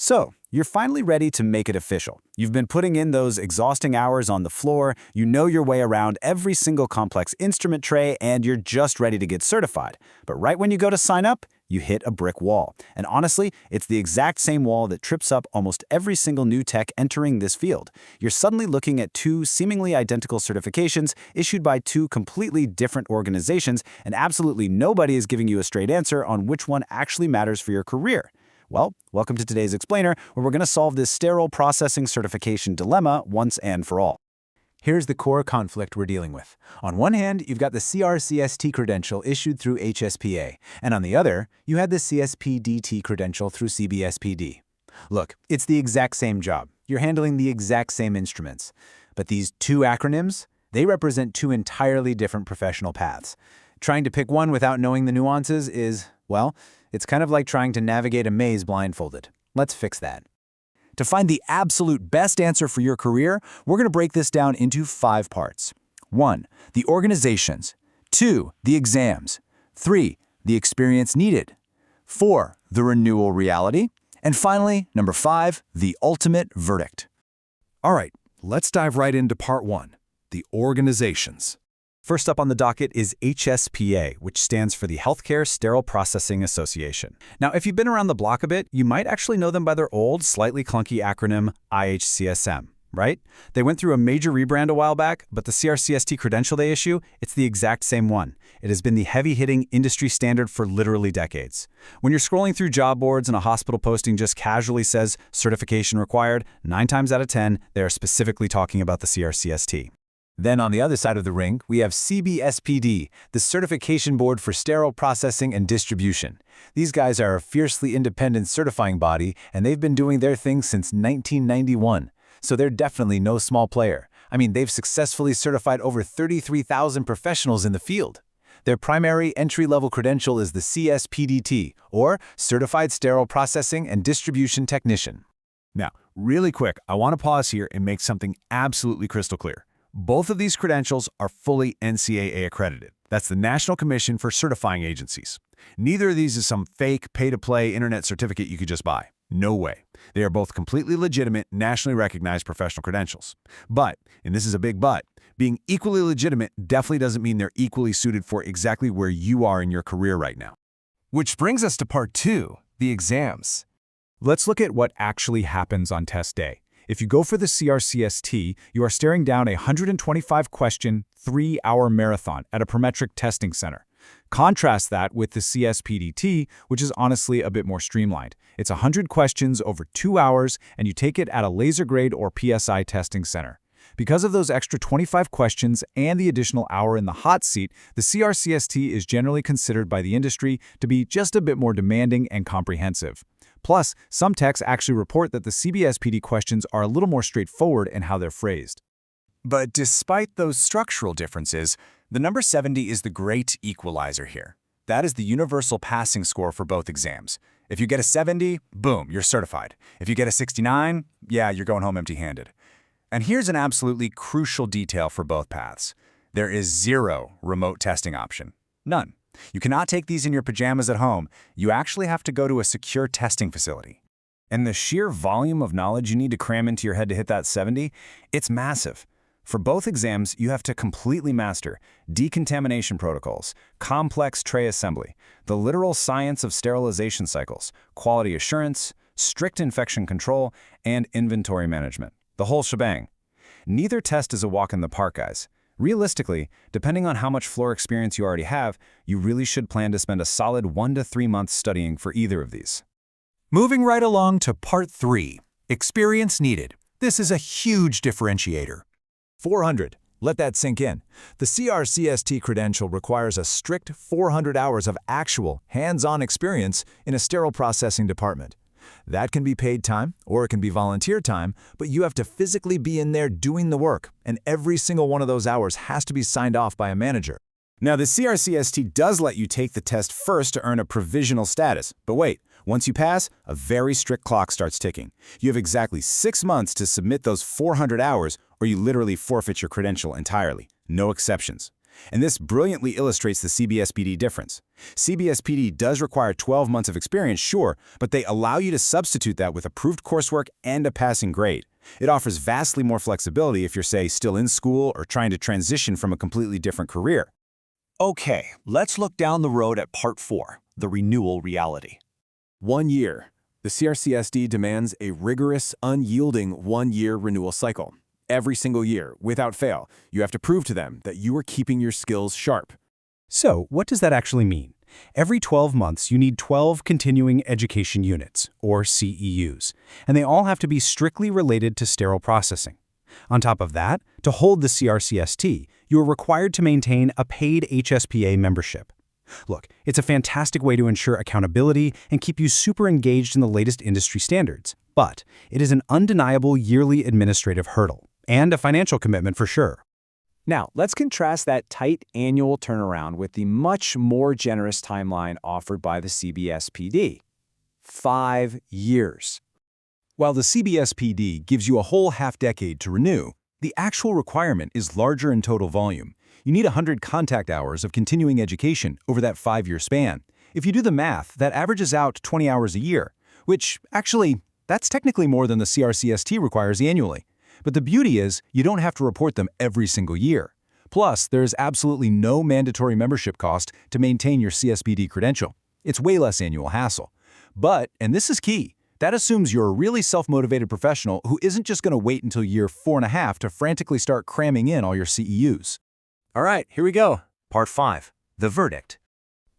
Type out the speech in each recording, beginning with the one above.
So, you're finally ready to make it official. You've been putting in those exhausting hours on the floor, you know your way around every single complex instrument tray, and you're just ready to get certified. But right when you go to sign up, you hit a brick wall. And honestly, it's the exact same wall that trips up almost every single new tech entering this field. You're suddenly looking at two seemingly identical certifications issued by two completely different organizations, and absolutely nobody is giving you a straight answer on which one actually matters for your career. Well, welcome to today's Explainer, where we're going to solve this sterile processing certification dilemma once and for all. Here's the core conflict we're dealing with. On one hand, you've got the CRCST credential issued through HSPA, and on the other, you had the CSPDT credential through CBSPD. Look, it's the exact same job. You're handling the exact same instruments. But these two acronyms, they represent two entirely different professional paths. Trying to pick one without knowing the nuances is, well, it's kind of like trying to navigate a maze blindfolded. Let's fix that. To find the absolute best answer for your career, we're going to break this down into 5 parts. 1. The organizations. 2. The exams. 3. The experience needed. 4. The renewal reality. And finally, number 5, the ultimate verdict. All right, let's dive right into part 1, the organizations. First up on the docket is HSPA, which stands for the Healthcare Sterile Processing Association. Now, if you've been around the block a bit, you might actually know them by their old, slightly clunky acronym IHCSM, right? They went through a major rebrand a while back, but the CRCST credential they issue, it's the exact same one. It has been the heavy-hitting industry standard for literally decades. When you're scrolling through job boards and a hospital posting just casually says certification required, 9 times out of 10, they are specifically talking about the CRCST. Then on the other side of the ring, we have CBSPD, the Certification Board for Sterile Processing and Distribution. These guys are a fiercely independent certifying body, and they've been doing their thing since 1991. So they're definitely no small player. I mean, they've successfully certified over 33,000 professionals in the field. Their primary entry-level credential is the CSPDT, or Certified Sterile Processing and Distribution Technician. Now, really quick, I want to pause here and make something absolutely crystal clear. Both of these credentials are fully NCAA accredited. That's the National Commission for Certifying Agencies. Neither of these is some fake, pay-to-play internet certificate you could just buy. No way. They are both completely legitimate, nationally recognized professional credentials. But, and this is a big but, being equally legitimate definitely doesn't mean they're equally suited for exactly where you are in your career right now. Which brings us to part 2, the exams. Let's look at what actually happens on test day. If you go for the CRCST, you are staring down a 125-question, 3-hour marathon at a parametric testing center. Contrast that with the CSPDT, which is honestly a bit more streamlined. It's 100 questions over 2 hours, and you take it at a laser grade or PSI testing center. Because of those extra 25 questions and the additional hour in the hot seat, the CRCST is generally considered by the industry to be just a bit more demanding and comprehensive. Plus, some techs actually report that the CBSPD questions are a little more straightforward in how they're phrased. But despite those structural differences, the number 70 is the great equalizer here. That is the universal passing score for both exams. If you get a 70, boom, you're certified. If you get a 69, yeah, you're going home empty-handed. And here's an absolutely crucial detail for both paths. There is 0 remote testing option. None. You cannot take these in your pajamas at home. You actually have to go to a secure testing facility. And the sheer volume of knowledge you need to cram into your head to hit that 70, it's massive. For both exams, you have to completely master decontamination protocols, complex tray assembly, the literal science of sterilization cycles, quality assurance, strict infection control, and inventory management. The whole shebang. Neither test is a walk in the park, guys. Realistically, depending on how much floor experience you already have, you really should plan to spend a solid 1 to 3 months studying for either of these. Moving right along to part 3, experience needed. This is a huge differentiator. 400. Let that sink in. The CRCST credential requires a strict 400 hours of actual, hands-on experience in a sterile processing department. That can be paid time, or it can be volunteer time, but you have to physically be in there doing the work, and every single one of those hours has to be signed off by a manager. Now, the CRCST does let you take the test first to earn a provisional status, but wait, once you pass, a very strict clock starts ticking. You have exactly 6 months to submit those 400 hours, or you literally forfeit your credential entirely. No exceptions. And this brilliantly illustrates the CBSPD difference. CBSPD does require 12 months of experience, sure, but they allow you to substitute that with approved coursework and a passing grade. It offers vastly more flexibility if you're, say, still in school or trying to transition from a completely different career. Okay, let's look down the road at Part 4, the renewal reality. 1 year. The CRCSD demands a rigorous, unyielding 1-year renewal cycle. Every single year, without fail, you have to prove to them that you are keeping your skills sharp. So, what does that actually mean? Every 12 months, you need 12 continuing education units, or CEUs, and they all have to be strictly related to sterile processing. On top of that, to hold the CRCST, you are required to maintain a paid HSPA membership. Look, it's a fantastic way to ensure accountability and keep you super engaged in the latest industry standards, but it is an undeniable yearly administrative hurdle, and a financial commitment for sure. Now, let's contrast that tight annual turnaround with the much more generous timeline offered by the CBSPD. 5 years. While the CBSPD gives you a whole half-decade to renew, the actual requirement is larger in total volume. You need 100 contact hours of continuing education over that 5-year span. If you do the math, that averages out 20 hours a year, which, actually, that's technically more than the CRCST requires annually. But the beauty is, you don't have to report them every single year. Plus, there is absolutely no mandatory membership cost to maintain your CSPD credential. It's way less annual hassle. But, and this is key, that assumes you're a really self-motivated professional who isn't just going to wait until year 4.5 to frantically start cramming in all your CEUs. All right, here we go. Part 5, the verdict.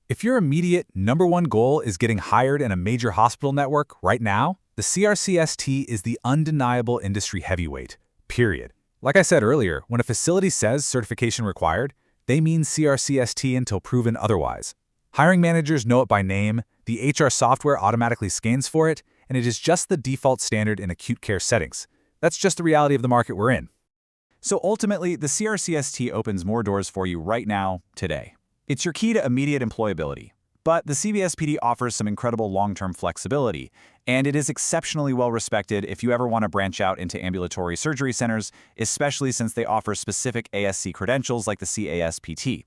If your immediate #1 goal is getting hired in a major hospital network right now, the CRCST is the undeniable industry heavyweight, period. Like I said earlier, when a facility says certification required, they mean CRCST until proven otherwise. Hiring managers know it by name, the HR software automatically scans for it, and it is just the default standard in acute care settings. That's just the reality of the market we're in. So ultimately, the CRCST opens more doors for you right now, today. It's your key to immediate employability. But the CBSPD offers some incredible long-term flexibility, and it is exceptionally well-respected if you ever want to branch out into ambulatory surgery centers, especially since they offer specific ASC credentials like the CASPT.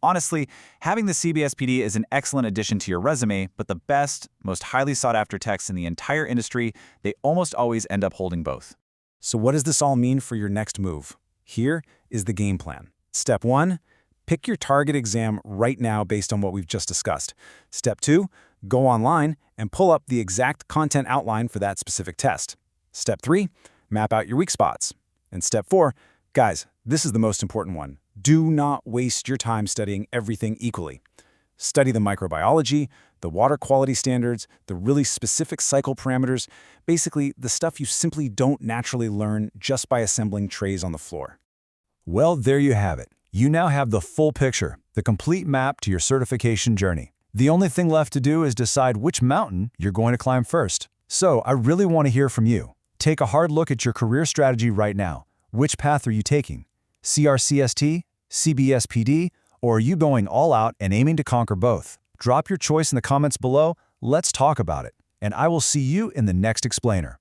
Honestly, having the CBSPD is an excellent addition to your resume, but the best, most highly sought-after techs in the entire industry, they almost always end up holding both. So what does this all mean for your next move? Here is the game plan. Step 1, pick your target exam right now based on what we've just discussed. Step 2, go online and pull up the exact content outline for that specific test. Step 3, map out your weak spots. And Step 4, guys, this is the most important one. Do not waste your time studying everything equally. Study the microbiology, the water quality standards, the really specific cycle parameters, basically the stuff you simply don't naturally learn just by assembling trays on the floor. Well, there you have it. You now have the full picture, the complete map to your certification journey. The only thing left to do is decide which mountain you're going to climb first. So I really want to hear from you. Take a hard look at your career strategy right now. Which path are you taking? CRCST, CBSPD, or are you going all out and aiming to conquer both? Drop your choice in the comments below. Let's talk about it. And I will see you in the next explainer.